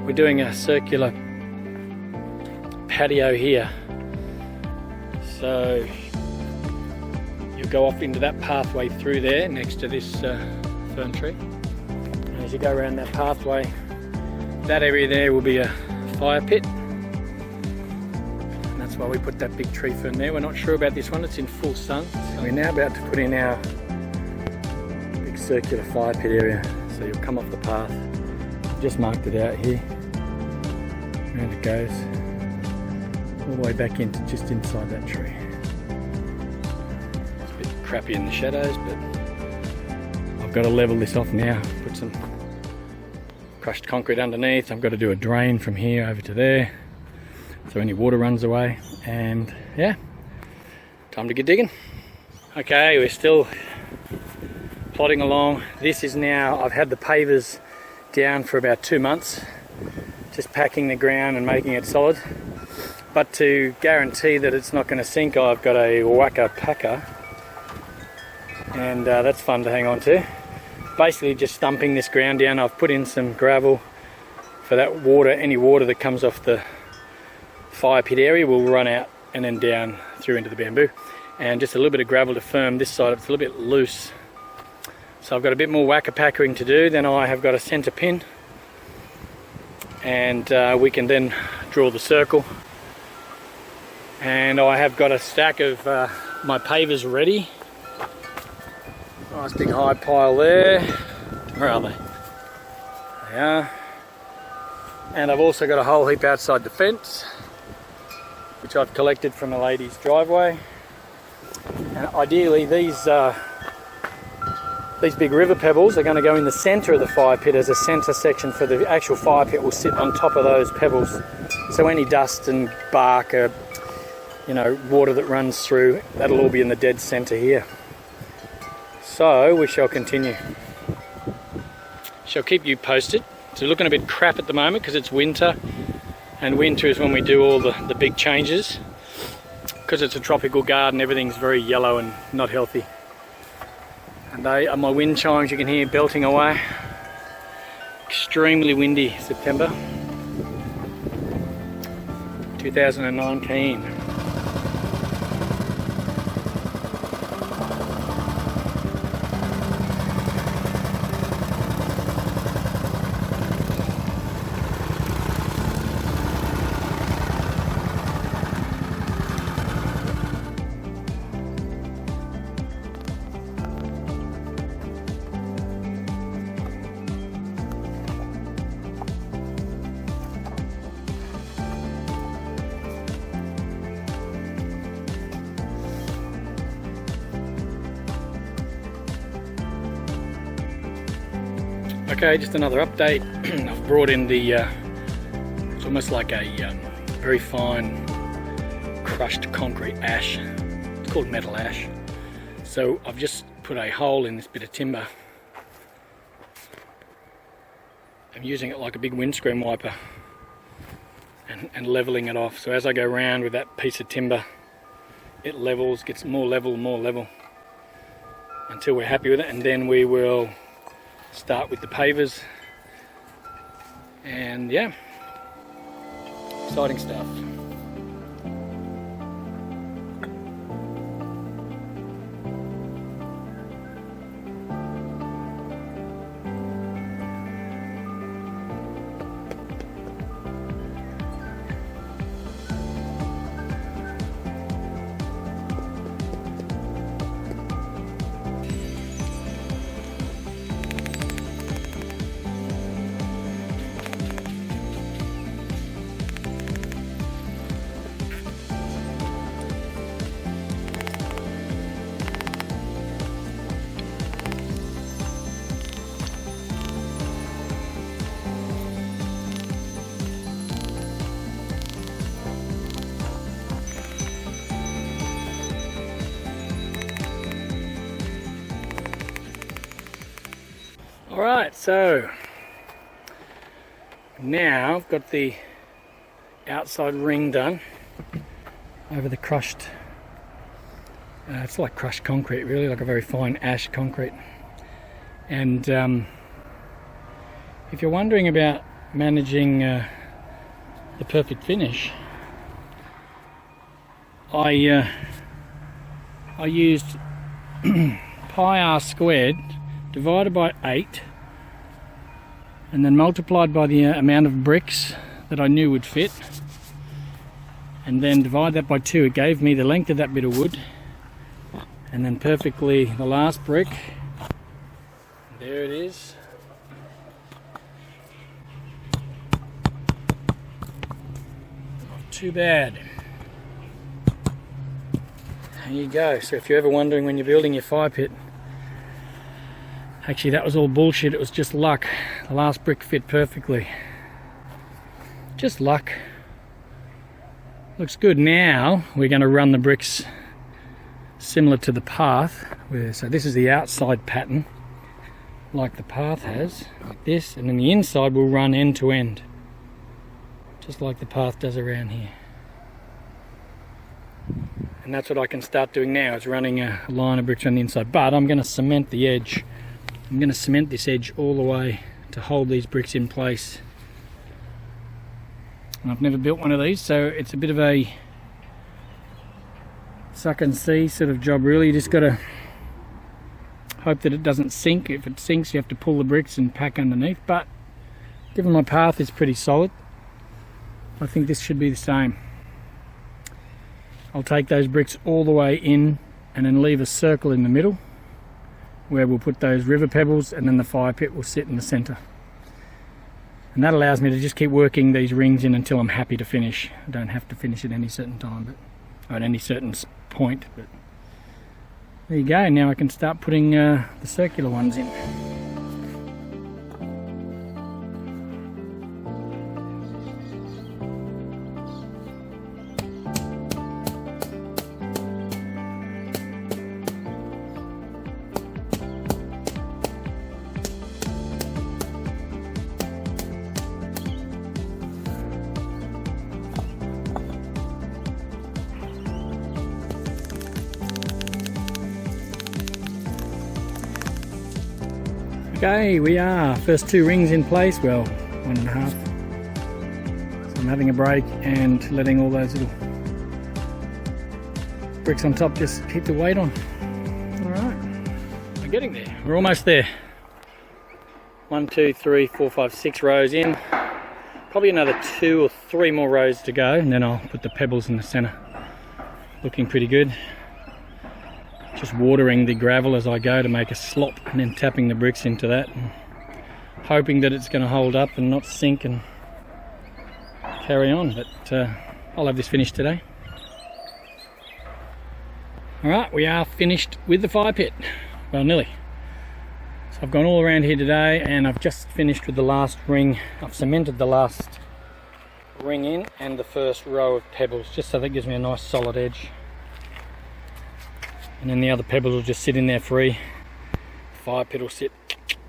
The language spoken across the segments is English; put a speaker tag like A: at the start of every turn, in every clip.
A: we're doing a circular patio here. So you'll go off into that pathway through there next to this fern tree. And as you go around that pathway, that area there will be a fire pit. And that's why we put that big tree fern there. We're not sure about this one, it's in full sun. So we're now about to put in our big circular fire pit area. So you'll come off the path. I've just marked it out here. Around it goes. All the way back into just inside that tree. It's a bit crappy in the shadows, but I've got to level this off now. Put some crushed concrete underneath. I've got to do a drain from here over to there, so any water runs away. And yeah, time to get digging. Okay, we're still plodding along. This is now, I've had the pavers down for about 2 months, just packing the ground and making it solid. But to guarantee that it's not going to sink, I've got a whacker packer, and that's fun to hang on to. Basically just stumping this ground down. I've put in some gravel for that water. Any water that comes off the fire pit area will run out and then down through into the bamboo. And just a little bit of gravel to firm this side. It's a little bit loose. So I've got a bit more whacker packering to do. Then I have got a centre pin, and we can then draw the circle. And I have got a stack of my pavers ready. Nice big high pile there. Where are they? They are. And I've also got a whole heap outside the fence, which I've collected from a lady's driveway. And ideally these big river pebbles are going to go in the centre of the fire pit as a centre section, for the actual fire pit will sit on top of those pebbles. So any dust and bark or water that runs through, that'll all be in the dead centre here. So we shall continue. Shall keep you posted. It's looking a bit crap at the moment because it's winter, and winter is when we do all the big changes. Because it's a tropical garden, everything's very yellow and not healthy. And they are my wind chimes you can hear belting away. Extremely windy September 2019. Okay, just another update. I've brought in the, it's almost like a very fine crushed concrete ash. It's called metal ash. So I've just put a hole in this bit of timber. I'm using it like a big windscreen wiper and leveling it off. So as I go round with that piece of timber, it levels, gets more level until we're happy with it, and then we will start with the pavers. And yeah, exciting stuff. Alright, so now I've got the outside ring done over the crushed, it's like crushed concrete really, like a very fine ash concrete. And if you're wondering about managing the perfect finish, I used pi r squared divided by 8 and then multiplied by the amount of bricks that I knew would fit, and then divide that by 2. It gave me the length of that bit of wood, and then perfectly the last brick. There it is. Not too bad. There you go. So if you're ever wondering when you're building your fire pit, actually that was all bullshit, it was just luck. The last brick fit perfectly. Just luck. Looks good. Now we're going to run the bricks similar to the path. So this is the outside pattern, like the path has, like this, and then the inside will run end to end, just like the path does around here. And that's what I can start doing now, is running a line of bricks on the inside. But I'm going to cement the edge. I'm going to cement this edge all the way to hold these bricks in place. And I've never built one of these, so it's a bit of a suck and see sort of job really. You just got to hope that it doesn't sink. If it sinks, you have to pull the bricks and pack underneath. But given my path is pretty solid, I think this should be the same. I'll take those bricks all the way in and then leave a circle in the middle where we'll put those river pebbles, and then the fire pit will sit in the centre. And that allows me to just keep working these rings in until I'm happy to finish. I don't have to finish at any certain time, or at any certain point. But there you go. Now I can start putting the circular ones in. Okay, we are. First 2 rings in place, well, 1.5. So I'm having a break and letting all those little bricks on top just keep the weight on. Alright, we're getting there. We're almost there. 1, 2, 3, 4, 5, 6 rows in. Probably another 2 or 3 more rows to go, and then I'll put the pebbles in the centre. Looking pretty good. Just watering the gravel as I go to make a slop, and then tapping the bricks into that, and hoping that it's going to hold up and not sink and carry on. But I'll have this finished today. Alright, we are finished with the fire pit. Well, nearly. So I've gone all around here today, and I've just finished with the last ring. I've cemented the last ring in and the first row of pebbles, just so that gives me a nice solid edge. And then the other pebbles will just sit in there free. The fire pit will sit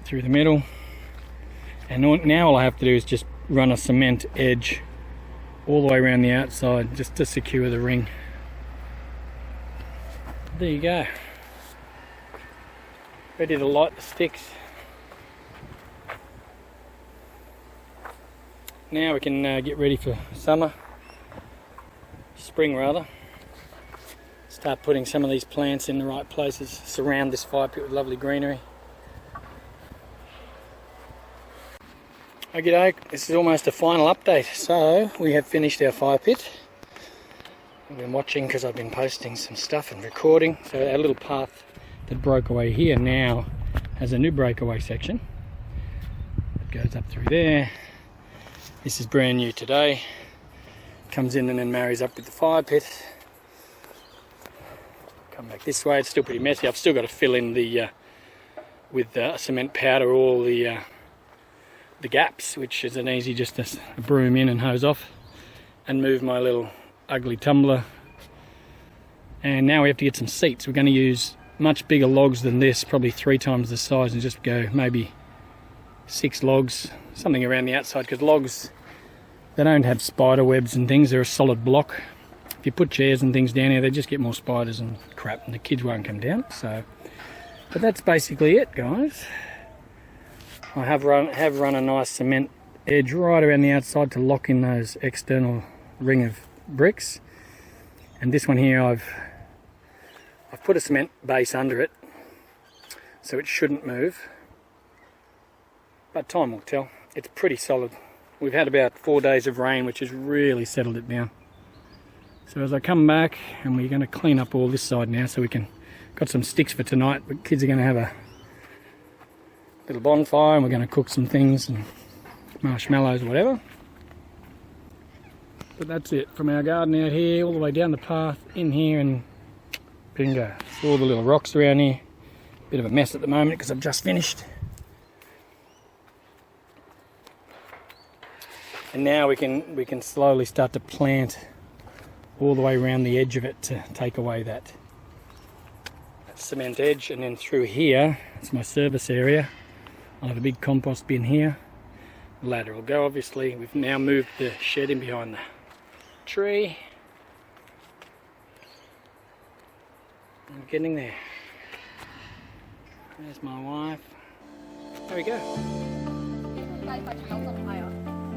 A: through the middle. And now all I have to do is just run a cement edge all the way around the outside, just to secure the ring. There you go. Ready to light the sticks. Now we can get ready for summer. Spring rather. Start putting some of these plants in the right places, surround this fire pit with lovely greenery. Okie doke, this is almost a final update. So we have finished our fire pit. I've been watching because I've been posting some stuff and recording. So our little path that broke away here now has a new breakaway section. It goes up through there. This is brand new today. Comes in and then marries up with the fire pit. Come back this way. It's still pretty messy. I've still got to fill in the with cement powder all the gaps, which isn't easy, just a broom in and hose off, and move my little ugly tumbler. And now we have to get some seats. We're going to use much bigger logs than this, probably 3 times the size, and just go maybe 6 logs, something around the outside, because logs, they don't have spider webs and things. They're a solid block. If you put chairs and things down here, they just get more spiders and crap, and the kids won't come down. So, but that's basically it, guys. I have run a nice cement edge right around the outside to lock in those external ring of bricks. And this one here, I've put a cement base under it, so it shouldn't move. But time will tell. It's pretty solid. We've had about 4 days of rain, which has really settled it down. So as I come back, and we're going to clean up all this side now, so we can, got some sticks for tonight. The kids are going to have a little bonfire, and we're going to cook some things, and marshmallows, whatever. But that's it, from our garden out here, all the way down the path, in here, and bingo. So all the little rocks around here. Bit of a mess at the moment, because I've just finished. And now we can slowly start to plant all the way around the edge of it to take away that cement edge. And then through here, it's my service area. I'll have a big compost bin here. The ladder will go, obviously. We've now moved the shed in behind the tree. I'm getting there. There's my wife. There we go.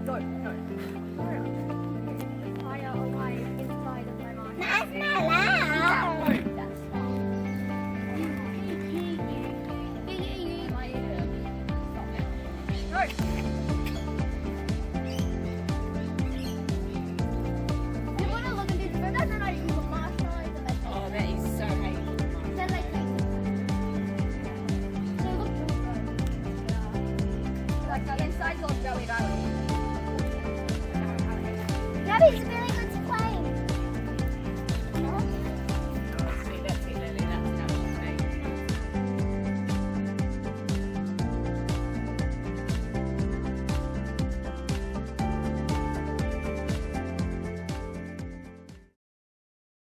B: No. Fire away inside of my mind. That's not loud. That's You want to look at this, but that's not even the marshmallows.
C: Oh, that is so hateful.
B: Then like, so look, like the inside's all jelly belly. That is very